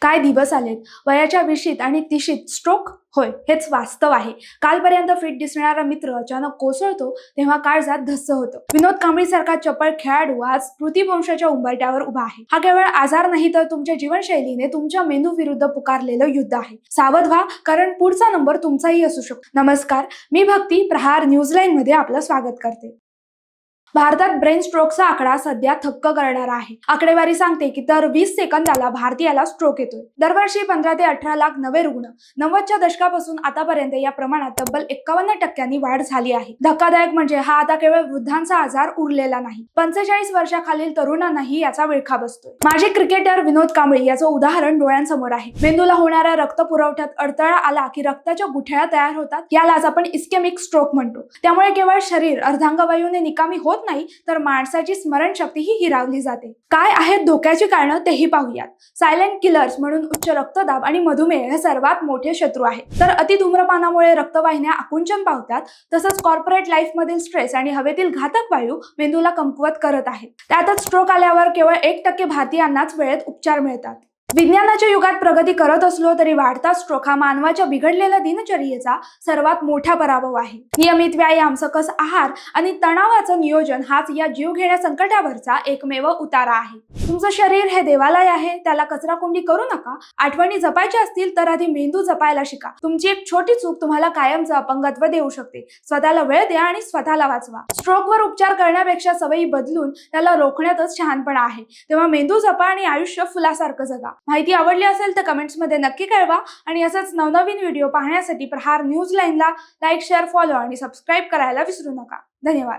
काय दिवस आलेत. वयाच्या 20शीत आणि 30शीत स्ट्रोक होय, हेच वास्तव आहे. कालपर्यंत फिट दिसणारा मित्र अचानक कोसळतो तेव्हा काळजात धस्स होतं. विनोद कांबळीसारखा चपळ खेळाडू आज स्मृतिभ्रंशाच्या उंबरठ्यावर उभा आहे. हा केवळ आजार नाही तर तुमच्या जीवनशैलीने तुमच्या मेंदू विरुद्ध पुकारलेलं युद्ध आहे. सावध व्हा, कारण पुढचा नंबर तुमचाही असू शकतो. नमस्कार, मी भक्ती प्रहार न्यूजलाईन मध्ये आपलं स्वागत करते. भारतात ब्रेन स्ट्रोकचा आकडा सध्या थक्क करणारा आहे. आकडेवारी सांगते की दर 20 सेकंदाला भारतीयाला स्ट्रोक येतोय. दरवर्षी 15 ते 18 लाख नवे रुग्ण. 90च्या दशकापासून आतापर्यंत या प्रमाणात तब्बल 51% वाढ झाली आहे. धक्कादायक म्हणजे हा आता केवळ वृद्धांचा आजार उरलेला नाही, 45 वर्षाखालील तरुणांनाही याचा विळखा बसतोय. माजी क्रिकेटर विनोद कांबळी याचं उदाहरण डोळ्यांसमोर आहे. मेंदूला होणाऱ्या रक्त पुरवठ्यात अडथळा आला की रक्ताच्या गुठळ्या तयार होतात. यालाच आपण इस्केमिक स्ट्रोक म्हणतो. त्यामुळे केवळ शरीर अर्धांगवायूने निकामी होत नाही, तर माणसाची स्मरणशक्तीही हिरावली जाते. काय आहेत धोक्याची कारणं तेही पाहूयात. सायलेंट किलर्स म्हणून उच्च रक्तदाब आणि मधुमेह हे सर्वात मोठे शत्रू आहेत. तर अति धूम्रपानामुळे रक्तवाहिन्या आकुंचन पावतात. तसंच कॉर्पोरेट लाईफ मधील स्ट्रेस आणि हवेतील घातक वायू मेंदूला कमकुवत करत आहेत. त्यातच स्ट्रोक आल्यावर केवळ 1% भारतीयांनाच वेळेत उपचार मिळतात. विज्ञानाच्या युगात प्रगती करत असलो तरी वाढता स्ट्रोक हा मानवाच्या बिघडलेल्या दिनचर्येचा सर्वात मोठा पराभव आहे. नियमित व्यायाम, सकस आहार आणि तणावाचं नियोजन हाच या जीवघेण्या संकटावरचा एकमेव उतारा आहे. तुमचं शरीर हे देवालय आहे, त्याला कचराकुंडी करू नका. आठवणी जपायच्या असतील तर आधी मेंदू जपायला शिका. तुमची एक छोटी चूक तुम्हाला कायमचं अपंगत्व देऊ शकते. स्वतःला वेळ द्या आणि स्वतःला वाचवा. स्ट्रोकवर उपचार करण्यापेक्षा सवयी बदलून त्याला रोखण्यातच शहाणपणा आहे. तेव्हा मेंदू जपा आणि आयुष्य फुलासारखं जगा. माहिती आवडली असेल तर कमेंट्समध्ये नक्की कळवा आणि असंच नवनवीन व्हिडिओ पाहण्यासाठी प्रहार न्यूजलाईनला लाईक, शेअर, फॉलो आणि सबस्क्राईब करायला विसरू नका. धन्यवाद.